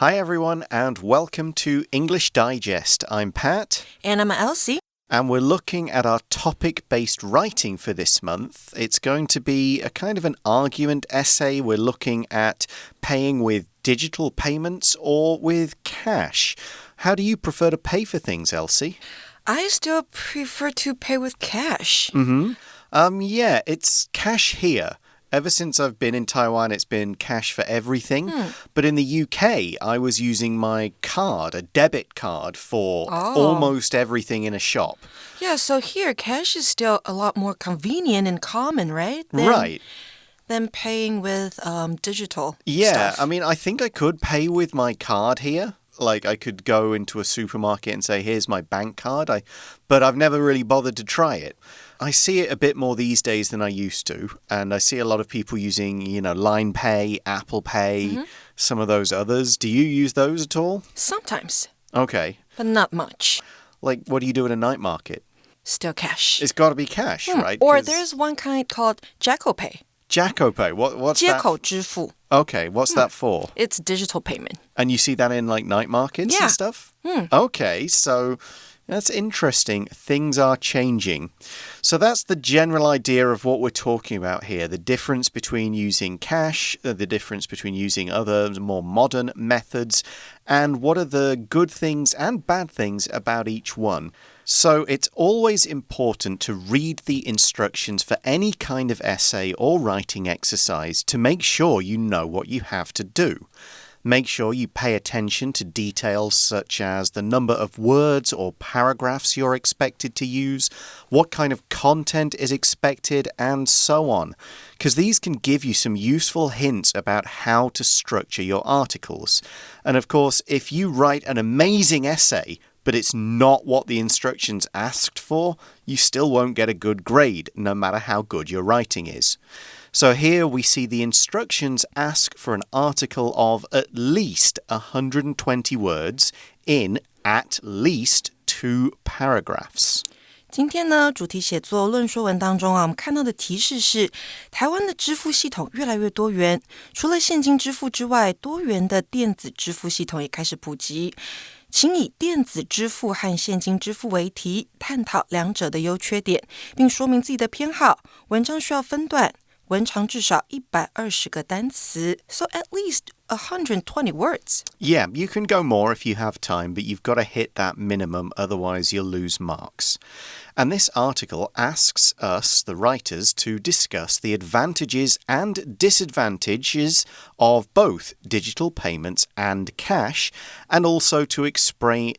Hi everyone and welcome to English Digest. I'm Pat. And I'm Elsie. And we're looking at our topic-based writing for this month. It's going to be a kind of an argument essay. We're looking at paying with digital payments or with cash. How do you prefer to pay for things, Elsie? I still prefer to pay with cash. Yeah, it's cash here. Ever since I've been in Taiwan, it's been cash for everything. But in the UK, I was using my card, a debit card, for almost everything in a shop. Yeah, so here, cash is still a lot more convenient and common, right? Than paying with digital stuff. I mean, I think I could pay with my card here. Like, I could go into a supermarket and say, here's my bank card. But I've never really bothered to try it. I see it a bit more these days than I used to. And I see a lot of people using, Line Pay, Apple Pay, some of those others. Do you use those at all? Sometimes. Okay. But not much. Like, what do you do at a night market? Still cash. It's got to be cash, right? Or there's one kind called Jacopay. Jacopay, what's 接口支付. Okay, what's that for? It's digital payment. And you see that in like night markets and stuff? Okay, so that's interesting. Things are changing. So that's the general idea of what we're talking about here. The difference between using cash, the difference between using other more modern methods, and what are the good things and bad things about each one. So it's always important to read the instructions for any kind of essay or writing exercise to make sure you know what you have to do. Make sure you pay attention to details such as the number of words or paragraphs you're expected to use, what kind of content is expected, and so on. Because these can give you some useful hints about how to structure your articles. And of course, if you write an amazing essay, but it's not what the instructions asked for, you still won't get a good grade, no matter how good your writing is. So here we see the instructions ask for an article of at least 120 words in at least 2 paragraphs. 今天呢，主题写作论说文当中我们看到的提示是，台湾的支付系统越来越多元，除了现金支付之外，多元的电子支付系统也开始普及。请以电子支付和现金支付为题，探讨两者的优缺点，并说明自己的偏好。文章需要分段，文长至少120个单词 So at least 120 words. Yeah, you can go more if you have time, but you've got to hit that minimum, otherwise you'll lose marks. And this article asks us, the writers, to discuss the advantages and disadvantages of both digital payments and cash, and also to explain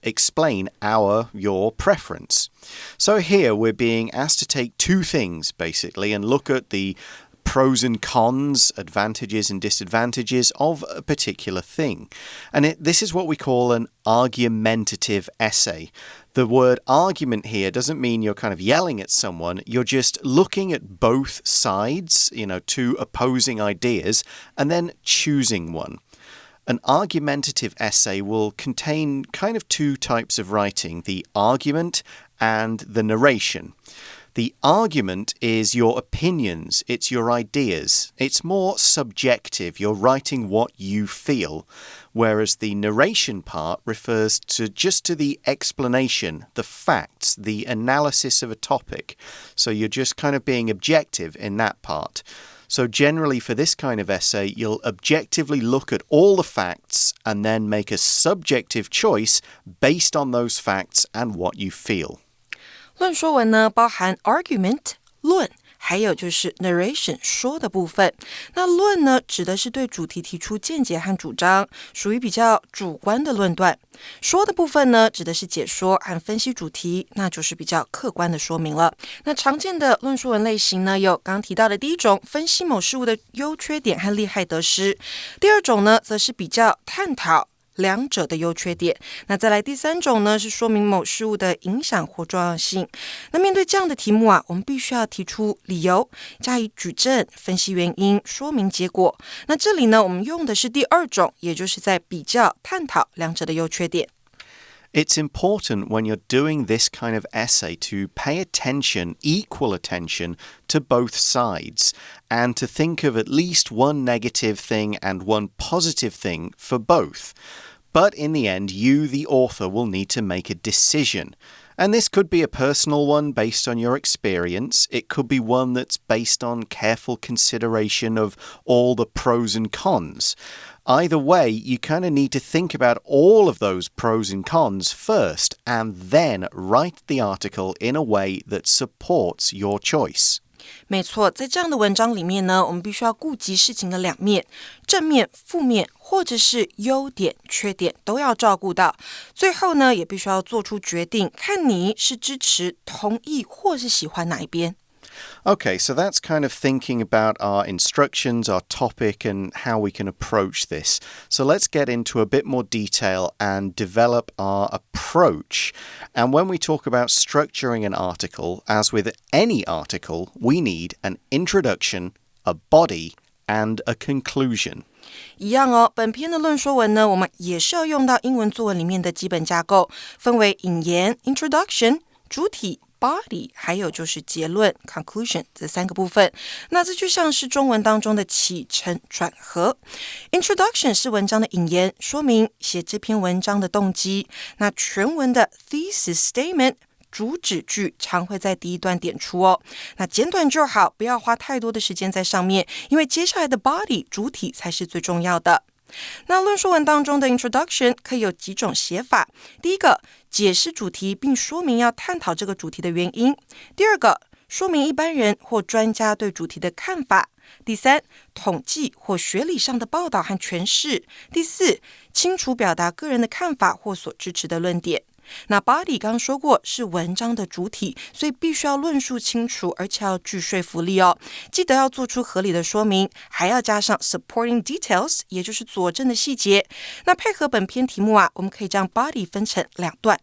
your preference. So here we're being asked to take two things, basically, and look at the pros and cons, advantages and disadvantages of a particular thing. And this is what we call an argumentative essay. The word argument here doesn't mean you're kind of yelling at someone. You're just looking at both sides, two opposing ideas, and then choosing one. An argumentative essay will contain kind of two types of writing, the argument and the narration. The argument is your opinions, it's your ideas. It's more subjective, you're writing what you feel. Whereas the narration part refers to the explanation, the facts, the analysis of a topic. So you're just kind of being objective in that part. So generally for this kind of essay, you'll objectively look at all the facts and then make a subjective choice based on those facts and what you feel. 论说文呢，包含 argument 论，还有就是 narration 说的部分。那论呢，指的是对主题提出见解和主张，属于比较主观的论断。说的部分呢，指的是解说和分析主题，那就是比较客观的说明了。那常见的论说文类型呢，有刚提到的第一种，分析某事物的优缺点和利害得失；第二种呢，则是比较探讨两者的优缺点。那再来第三种呢，是说明某事物的影响或重要性。那面对这样的题目我们必须要提出理由，加以举证，分析原因，说明结果。那这里呢，我们用的是第二种，也就是在比较探讨两者的优缺点。It's important when you're doing this kind of essay to pay attention, equal attention, to both sides, and to think of at least one negative thing and one positive thing for both. But in the end, you, the author, will need to make a decision. And this could be a personal one based on your experience. It could be one that's based on careful consideration of all the pros and cons. Either way, you kind of need to think about all of those pros and cons first, and then write the article in a way that supports your choice. 没错，在这样的文章里面呢，我们必须要顾及事情的两面，正面、负面，或者是优点、缺点都要照顾到。最后呢，也必须要做出决定，看你是支持、同意或是喜欢哪一边。Okay, so that's kind of thinking about our instructions, our topic, and how we can approach this. So let's get into a bit more detail and develop our approach. And when we talk about structuring an article, as with any article, we need an introduction, a body, and a conclusion. 一样哦，本篇的论说文呢，我们也是要用到英文作文里面的基本架构，分为引言 （introduction）、主体body 还有就是结论 conclusion 这三个部分。那这就像是中文当中的起承转合。Introduction 是文章的引言，说明写这篇文章的动机。那全文的 Thesis Statement 主旨句常会在第一段点出哦。那简短就好，不要花太多的时间在上面，因为接下来的 body 主体才是最重要的。那论说文当中的 introduction 可以有几种写法。第一个，解释主题并说明要探讨这个主题的原因。第二个，说明一般人或专家对主题的看法。第三，统计或学理上的报道和诠释。第四，清楚表达个人的看法或所支持的论点。那 body 刚刚说过是文章的主体，所以必须要论述清楚，而且要具说服力哦。记得要做出合理的说明，还要加上 supporting details， 也就是佐证的细节。那配合本篇题目啊，我们可以将 body 分成两段。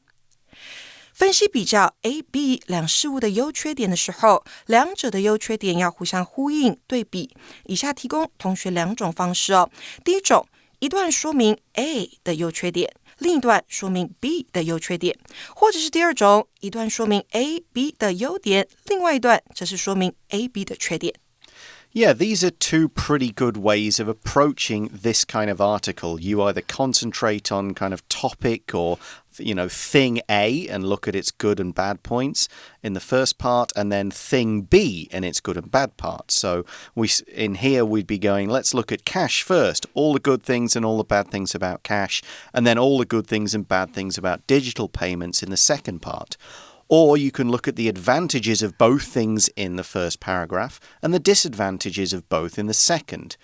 分析比较 A、B 两事物的优缺点的时候，两者的优缺点要互相呼应对比。以下提供同学两种方式哦。第一种，一段说明 A 的优缺点，另一段说明 B 的优缺点，或者是第二种，一段说明 A、B 的优点，另外一段则是说明 A、B 的缺点。Yeah, these are two pretty good ways of approaching this kind of article. You either concentrate on kind of topic or, thing A and look at its good and bad points in the first part, and then thing B and its good and bad parts. So in here we'd be going, let's look at cash first, all the good things and all the bad things about cash, and then all the good things and bad things about digital payments in the second part. Or you can look at the advantages of both things in the first paragraph and the disadvantages of both in the second.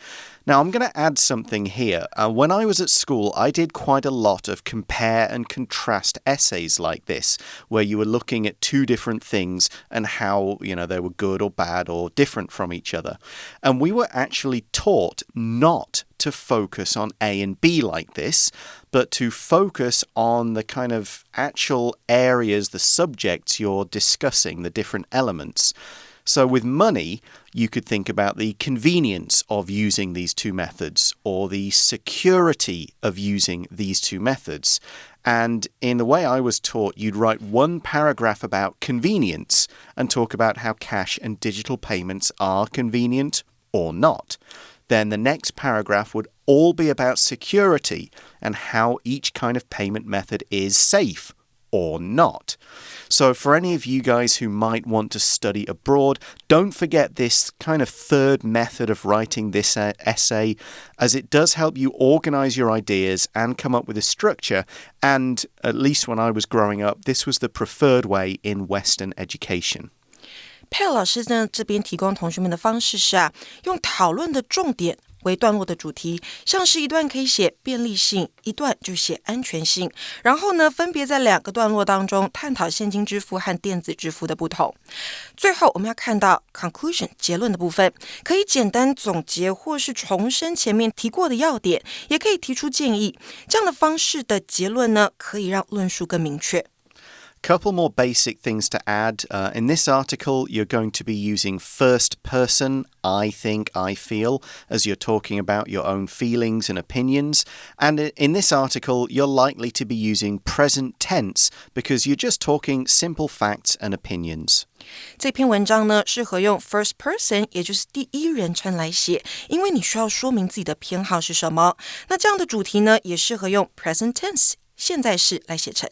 Now, I'm going to add something here. When I was at school, I did quite a lot of compare and contrast essays like this, where you were looking at two different things and how, they were good or bad or different from each other. And we were actually taught not to focus on A and B like this, but to focus on the kind of actual areas, the subjects you're discussing, the different elements. So with money, you could think about the convenience of using these two methods or the security of using these two methods. And in the way I was taught, you'd write one paragraph about convenience and talk about how cash and digital payments are convenient or not. Then the next paragraph would all be about security and how each kind of payment method is safe or not. So for any of you guys who might want to study abroad, don't forget this kind of third method of writing this essay, as it does help you organize your ideas and come up with a structure. And at least when I was growing up, this was the preferred way in Western education. 佩尔老师呢这边提供同学们的方式是用讨论的重点为段落的主题，像是一段可以写便利性，一段就写安全性，然后呢分别在两个段落当中探讨现金支付和电子支付的不同。最后我们要看到 conclusion 结论的部分，可以简单总结或是重申前面提过的要点，也可以提出建议。这样的方式的结论呢，可以让论述更明确。Couple more basic things to add. In this article, you're going to be using first person, I think, I feel, as you're talking about your own feelings and opinions. And in this article, you're likely to be using present tense because you're just talking simple facts and opinions. 这篇文章呢，适合用 first person， 也就是第一人称来写，因为你需要说明自己的偏好是什么。那这样的主题呢，也适合用 present tense， 现在式来写成。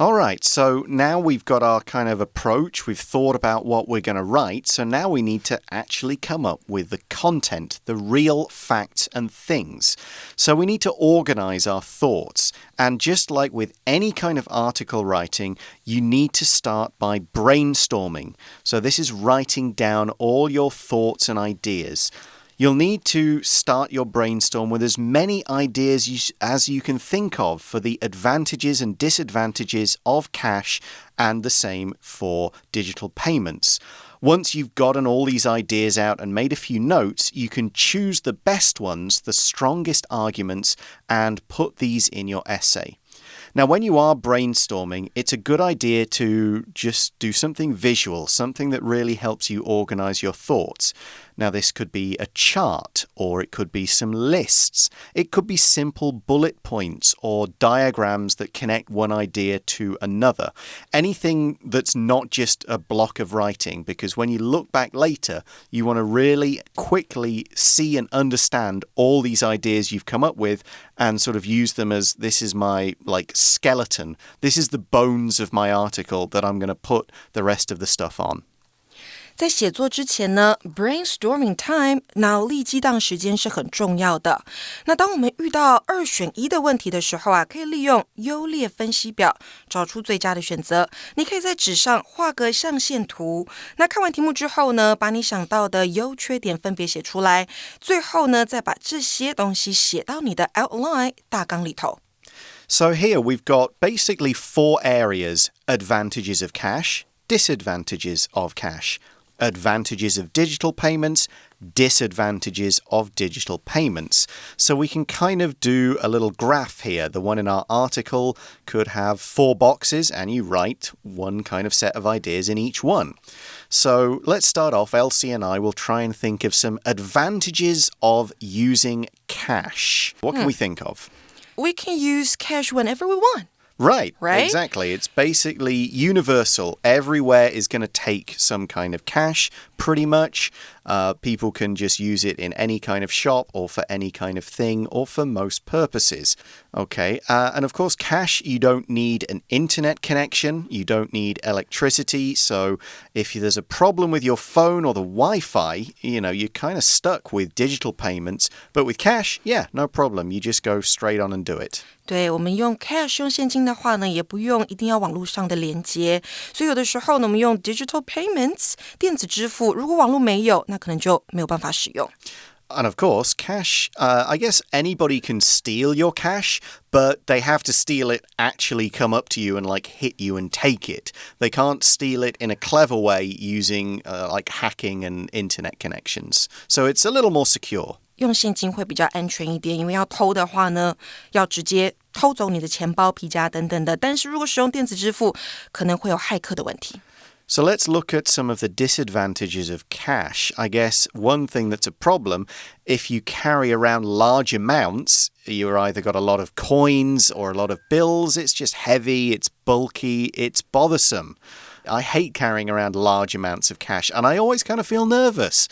All right, so now we've got our kind of approach. We've thought about what we're going to write. So now we need to actually come up with the content, the real facts and things. So we need to organize our thoughts. And just like with any kind of article writing, you need to start by brainstorming. So this is writing down all your thoughts and ideas.You'll need to start your brainstorm with as many ideas as you can think of for the advantages and disadvantages of cash and the same for digital payments. Once you've gotten all these ideas out and made a few notes, you can choose the best ones, the strongest arguments, and put these in your essay.Now, when you are brainstorming, it's a good idea to just do something visual, something that really helps you organize your thoughts. Now, this could be a chart, or it could be some lists. It could be simple bullet points or diagrams that connect one idea to another. Anything that's not just a block of writing, because when you look back later, you want to really quickly see and understand all these ideas you've come up with and sort of use them as this is my, skeleton. This is the bones of my article that I'm going to put the rest of the stuff on.在写作之前呢 brainstorming time 脑力激荡时间是很重要的。那当我们遇到2选1的问题的时候啊，可以利用优劣分析表找出最佳的选择。你可以在纸上画个象限图，那看完题目之后呢，把你想到的优缺点分别写出来，最后呢，再把这些东西写到你的 outline 大纲里头。So here we've got basically 4 areas: advantages of cash, disadvantages of cash.Advantages of digital payments, disadvantages of digital payments. So we can kind of do a little graph here. The one in our article could have 4 boxes, and you write one kind of set of ideas in each one. So let's start off. Elsie and I will try and think of some advantages of using cash. What can we think of? We can use cash whenever we want.Right? Exactly. It's basically universal. Everywhere is going to take some kind of cash, pretty much. People can just use it in any kind of shop or for any kind of thing or for most purposes. Okay. And of course, cash, you don't need an internet connection. You don't need electricity. So if there's a problem with your phone or the Wi-Fi, you're kind of stuck with digital payments. But with cash, yeah, no problem. You just go straight on and do it.对，我们用 cash 用现金的话呢，也不用一定要网络上的连接，所以有的时候呢，我们用 digital payments 电子支付，如果网络没有，那可能就没有办法使用。And of course, cash, I guess anybody can steal your cash, but they have to steal it, actually come up to you and hit you and take it. They can't steal it in a clever way using hacking and internet connections. So it's a little more secure.用现金会比较安全一点，因为要偷的话呢，要直接偷走你的钱包、皮夹等等的。但是如果使用电子支付，可能会有骇客的问题。So let's look at some of the disadvantages of cash. I guess one thing that's a problem, if you carry around large amounts, you've either got a lot of coins or a lot of bills. It's just heavy, it's bulky, it's bothersome.I hate carrying around large amounts of cash, and I always kind of feel nervous.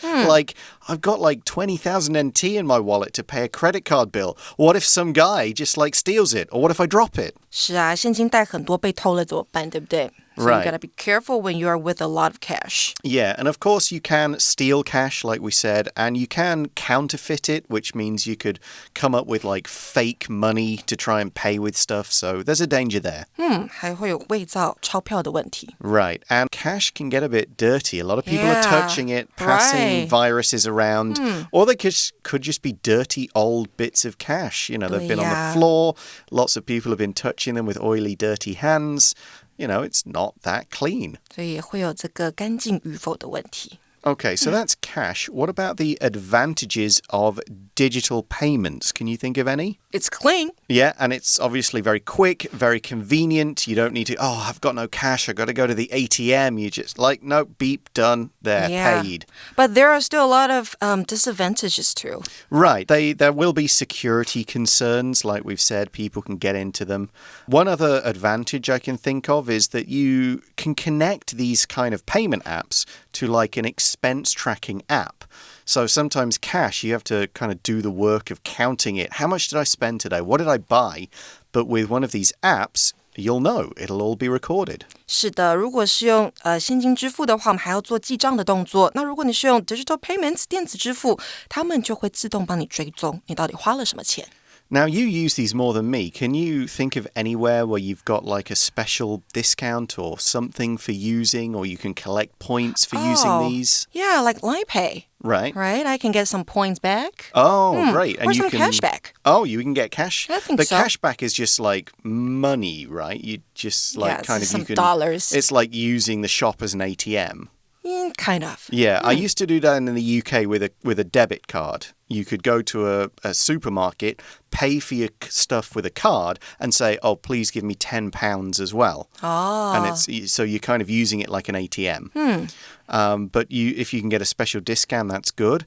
I've got 20,000 NT in my wallet to pay a credit card bill. What if some guy just steals it? Or what if I drop it? 是啊，现金袋很多被偷了怎么办，对不对？So you gotta be careful when you are with a lot of cash. Yeah, and of course you can steal cash, like we said, and you can counterfeit it, which means you could come up with fake money to try and pay with stuff. So there's a danger there. 还会有伪造钞票的问题。Right, and cash can get a bit dirty. A lot of people are touching it, passing viruses around, or they could just be dirty old bits of cash. They've been on the floor. Lots of people have been touching them with oily, dirty hands.It's not that clean. 所以也会有这个干净与否的问题。Okay, so that's cash. What about the advantages of digital payments? Can you think of any? It's clean. Yeah, and it's obviously very quick, very convenient. You don't need to, I've got no cash. I've got to go to the ATM. You just no, beep, done, there, paid. But there are still a lot of disadvantages too. Right. There will be security concerns, like we've said. People can get into them. One other advantage I can think of is that you can connect these kind of payment apps to like an expense tracking app. So sometimes cash, you have to kind of do the work of counting it. How much did I spend today? What did I buy? But with one of these apps, you'll know. It'll all be recorded. 是的，如果是用现金支付的话，我们还要做记账的动作。那如果你是用 digital payments 电子支付，他们就会自动帮你追踪你到底花了什么钱。Now, you use these more than me. Can you think of anywhere where you've got like a special discount or something for using, or you can collect points for using these? Yeah, like Line Pay. Right. Right? I can get some points back. Oh, great. And or some cash back. Oh, you can get cash? I think but so. But cash back is just like money, right? You just like kind of some you can dollars. It's like using the shop as an ATM. Kind of. Yeah, I used to do that in the UK with a debit card. You could go to a supermarket, pay for your stuff with a card, and say, "Oh, please give me £10 as well." And so you're kind of using it like an ATM. But if you can get a special discount, that's good.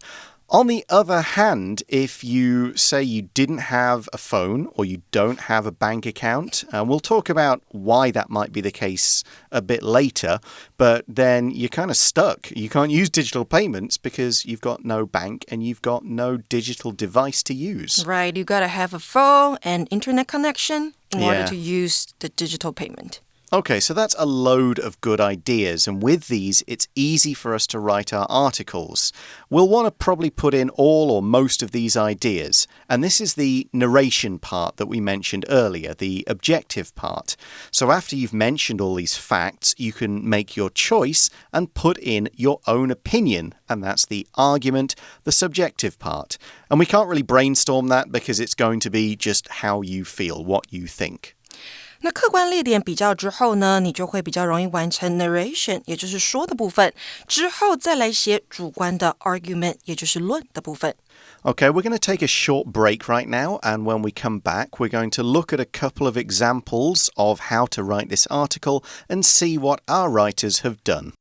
On the other hand, if you say you didn't have a phone or you don't have a bank account, we'll talk about why that might be the case a bit later, but then you're kind of stuck. You can't use digital payments because you've got no bank and you've got no digital device to use. Right, you got to have a phone and internet connection in order to use the digital payment. Okay, so that's a load of good ideas, and with these, it's easy for us to write our articles. We'll want to probably put in all or most of these ideas, and this is the narration part that we mentioned earlier, the objective part. So after you've mentioned all these facts, you can make your choice and put in your own opinion, and that's the argument, the subjective part. And we can't really brainstorm that because it's going to be just how you feel, what you think. 那客观列点比较之后呢，你就会比较容易完成 narration， 也就是说的部分，之后再来写主观的 argument， 也就是论的部分。Okay, we're going to take a short break right now, and when we come back, we're going to look at a couple of examples of how to write this article and see what our writers have done.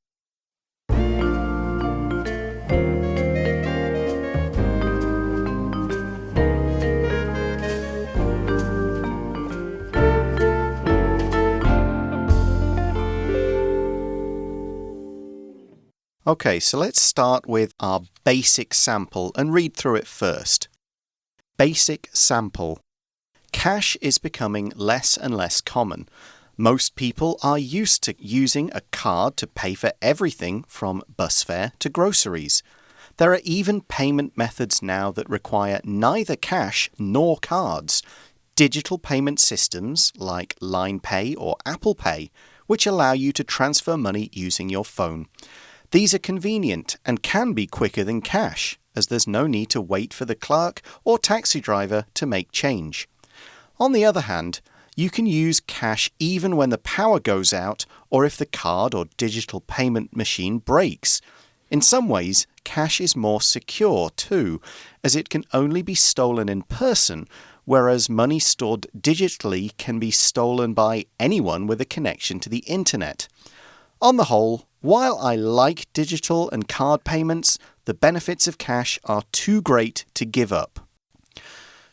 Okay, so let's start with our basic sample and read through it first. Basic sample. Cash is becoming less and less common. Most people are used to using a card to pay for everything from bus fare to groceries. There are even payment methods now that require neither cash nor cards. Digital payment systems like Line Pay or Apple Pay, which allow you to transfer money using your phone. These are convenient and can be quicker than cash, as there's no need to wait for the clerk or taxi driver to make change. On the other hand, you can use cash even when the power goes out or if the card or digital payment machine breaks. In some ways, cash is more secure too, as it can only be stolen in person, whereas money stored digitally can be stolen by anyone with a connection to the internet. On the whole, while I like digital and card payments, the benefits of cash are too great to give up.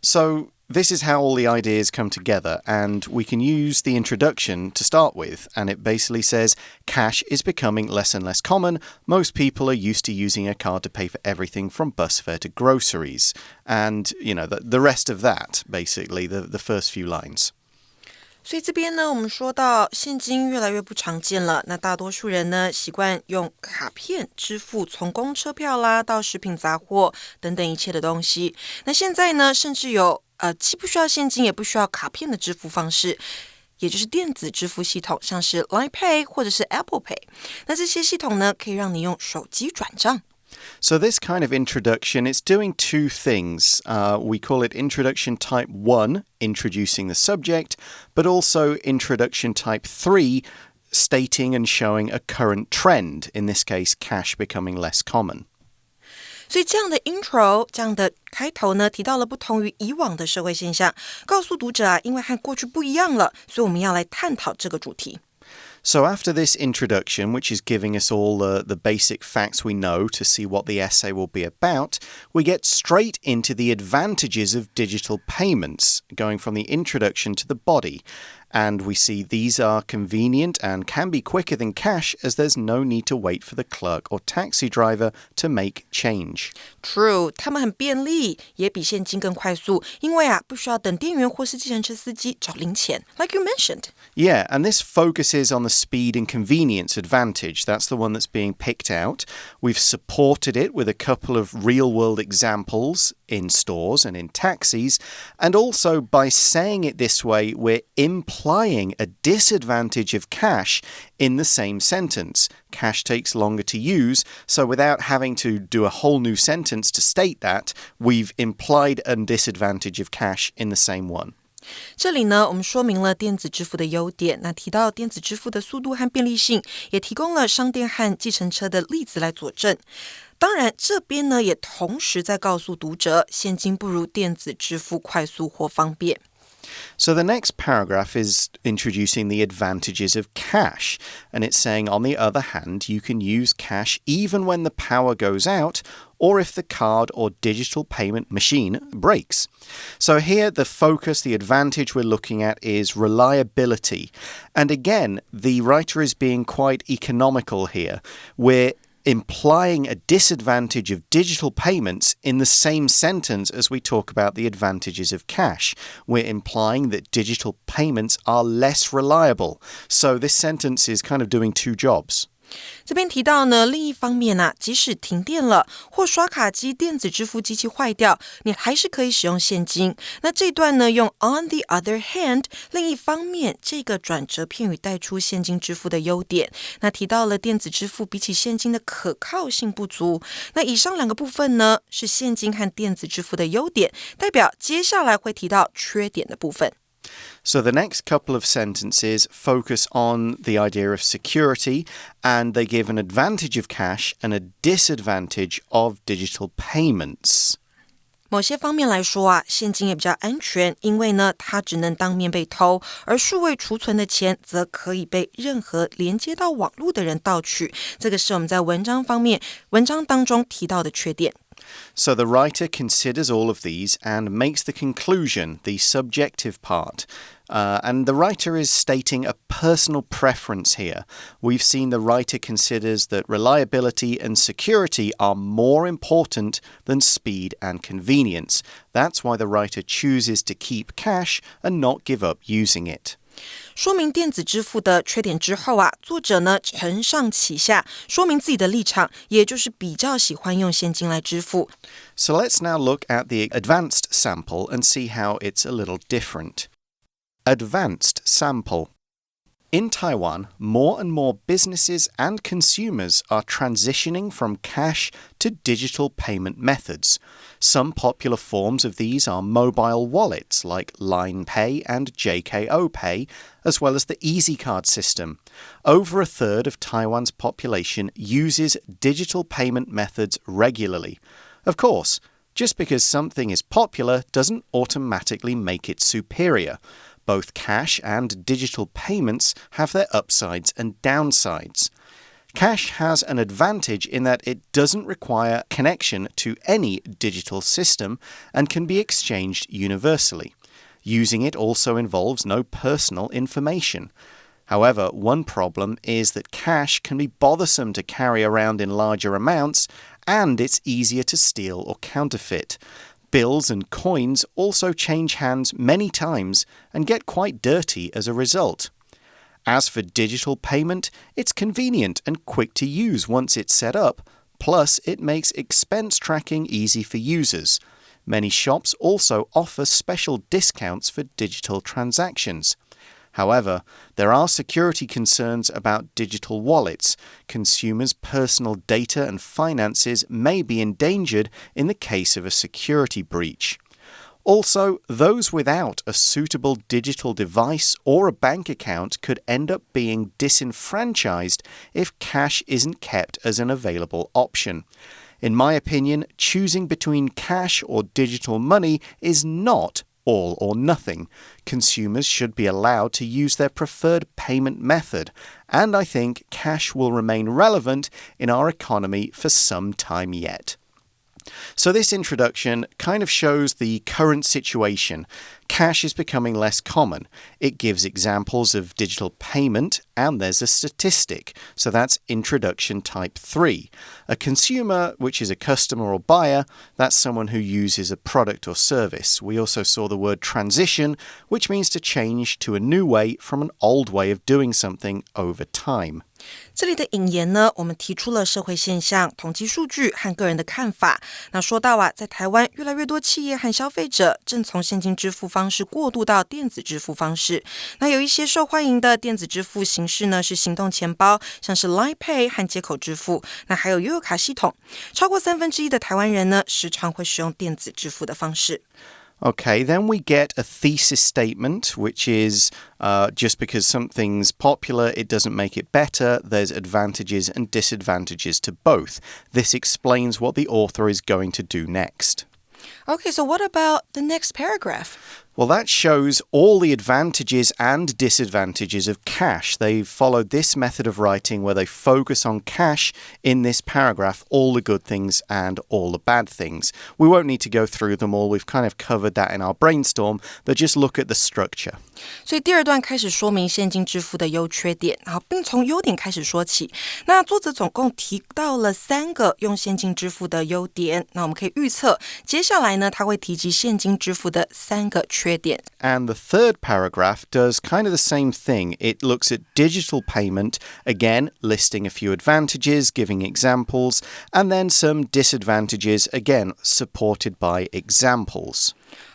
So, this is how all the ideas come together, and we can use the introduction to start with, and it basically says, cash is becoming less and less common. Most people are used to using a card to pay for everything from bus fare to groceries. And, the rest of that, basically, the first few lines. 所以这边呢，我们说到现金越来越不常见了，那大多数人呢习惯用卡片支付，从公车票啦到食品杂货等等一切的东西。那现在呢，甚至有既不需要现金也不需要卡片的支付方式，也就是电子支付系统，像是 Line Pay 或者是 Apple Pay。那这些系统呢，可以让你用手机转账。So this kind of introduction, it's doing two things. We call it Introduction Type 1, introducing the subject, but also Introduction Type 3, stating and showing a current trend, in this case, cash becoming less common. 所以这样的 intro 这样的开头呢，提到了不同于以往的社会现象，告诉读者因为和过去不一样了，所以我们要来探讨这个主题。So after this introduction, which is giving us all the basic facts we know to see what the essay will be about, we get straight into the advantages of digital payments, going from the introduction to the body. And we see these are convenient and can be quicker than cash as there's no need to wait for the clerk or taxi driver to make change. True, 它们很便利，也比现金更快速，因为不需要等店员或是计程车司机找零钱 like you mentioned. Yeah, and this focuses on the speed and convenience advantage. That's the one that's being picked out. We've supported it with a couple of real-world examples in stores and in taxis, and also by saying it this way, we're implying a disadvantage of cash in the same sentence. Cash takes longer to use, so without having to do a whole new sentence to state that, we've implied a disadvantage of cash in the same one. 这里呢，我们说明了电子支付的优点，那提到电子支付的速度和便利性，也提供了商店和计程车的例子来佐证。当然，这边呢也同时在告诉读者，现金不如电子支付快速或方便。So the next paragraph is introducing the advantages of cash, and it's saying, on the other hand, you can use cash even when the power goes out or if the card or digital payment machine breaks. So here, the focus, the advantage we're looking at is reliability. And again, the writer is being quite economical here. We're implying a disadvantage of digital payments in the same sentence as we talk about the advantages of cash. We're implying that digital payments are less reliable. So this sentence is kind of doing two jobs. 这边提到呢，另一方面即使停电了或刷卡机电子支付机器坏掉，你还是可以使用现金。那这段呢，用 on the other hand， 另一方面，这个转折片语带出现金支付的优点。那提到了电子支付比起现金的可靠性不足。那以上两个部分呢，是现金和电子支付的优点，代表接下来会提到缺点的部分。So the next couple of sentences focus on the idea of security, and they give an advantage of cash and a disadvantage of digital payments. 某些方面来说现金也比较安全，因为呢，它只能当面被偷，而数位储存的钱则可以被任何连接到网络的人盗取。这个是我们在文章当中提到的缺点。So the writer considers all of these and makes the conclusion, the subjective part. And the writer is stating a personal preference here. We've seen the writer considers that reliability and security are more important than speed and convenience. That's why the writer chooses to keep cash and not give up using it. 说明电子支付的缺点之后作者呢承上启下，说明自己的立场，也就是比较喜欢用现金来支付。So let's now look at the advanced sample and see how it's a little different. Advanced sample. In Taiwan, more and more businesses and consumers are transitioning from cash to digital payment methods. Some popular forms of these are mobile wallets like Line Pay and JKO Pay, as well as the Easy Card system. Over a third of Taiwan's population uses digital payment methods regularly. Of course, just because something is popular doesn't automatically make it superior. Both cash and digital payments have their upsides and downsides. Cash has an advantage in that it doesn't require connection to any digital system and can be exchanged universally. Using it also involves no personal information. However, one problem is that cash can be bothersome to carry around in larger amounts, and it's easier to steal or counterfeit. Bills and coins also change hands many times and get quite dirty as a result. As for digital payment, it's convenient and quick to use once it's set up, plus it makes expense tracking easy for users. Many shops also offer special discounts for digital transactions. However, there are security concerns about digital wallets. Consumers' personal data and finances may be endangered in the case of a security breach. Also, those without a suitable digital device or a bank account could end up being disenfranchised if cash isn't kept as an available option. In my opinion, choosing between cash or digital money is not all or nothing. Consumers should be allowed to use their preferred payment method, and I think cash will remain relevant in our economy for some time yet. So this introduction kind of shows the current situation. Cash is becoming less common. It gives examples of digital payment, and there's a statistic. So that's introduction type 3. A consumer, which is a customer or buyer, that's someone who uses a product or service. We also saw the word transition, which means to change to a new way from an old way of doing something over time. 这里的引言呢，我们提出了社会现象、统计数据和个人的看法。那说到在台湾越来越多企业和消费者正从现金支付方式过渡到电子支付方式。那有一些受欢迎的电子支付形式呢，是行动钱包，像是 Line Pay 和接口支付。那还有悠游卡系统。超过1/3的台湾人呢，时常会使用电子支付的方式。Okay, then we get a thesis statement, which is just because something's popular, it doesn't make it better. There's advantages and disadvantages to both. This explains what the author is going to do next. Okay, so what about the next paragraph? Well, that shows all the advantages and disadvantages of cash. They've followed this method of writing where they focus on cash in this paragraph, all the good things and all the bad things. We won't need to go through them all. We've kind of covered that in our brainstorm, but just look at the structure. 所以第二段开始说明现金支付的优缺点，然后并从优点开始说起。那作者总共提到了3个用现金支付的优点。那我们可以预测，接下来呢，他会提及现金支付的3个缺点。And the third paragraph does kind of the same thing. It looks at digital payment, again, listing a few advantages, giving examples, and then some disadvantages, again, supported by examples.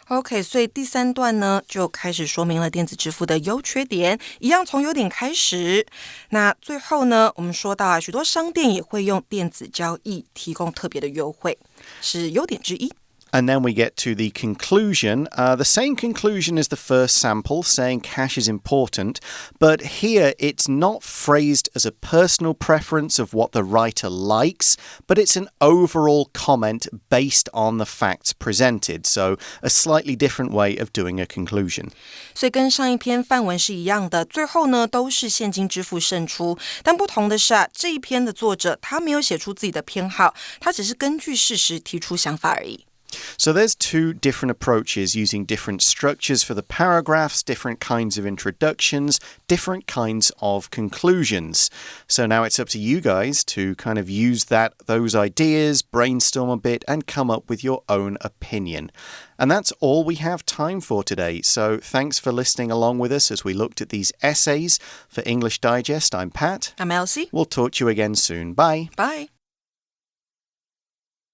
OK， 所以第3段呢，就开始说明了电子支付的优缺点，一样从优点开始。那最后呢，我们说到许多商店也会用电子交易提供特别的优惠，是优点之一。And then we get to the conclusion, the same conclusion as the first sample, saying cash is important, but here it's not phrased as a personal preference of what the writer likes, but it's an overall comment based on the facts presented, so a slightly different way of doing a conclusion. 所以跟上一篇范文是一样的，最后呢都是现金支付胜出，但不同的是这一篇的作者他没有写出自己的偏好，他只是根据事实提出想法而已。So there's 2 different approaches using different structures for the paragraphs, different kinds of introductions, different kinds of conclusions. So now it's up to you guys to kind of use those ideas, brainstorm a bit, and come up with your own opinion. And that's all we have time for today. So thanks for listening along with us as we looked at these essays. For English Digest, I'm Pat. I'm Elsie. We'll talk to you again soon. Bye. Bye.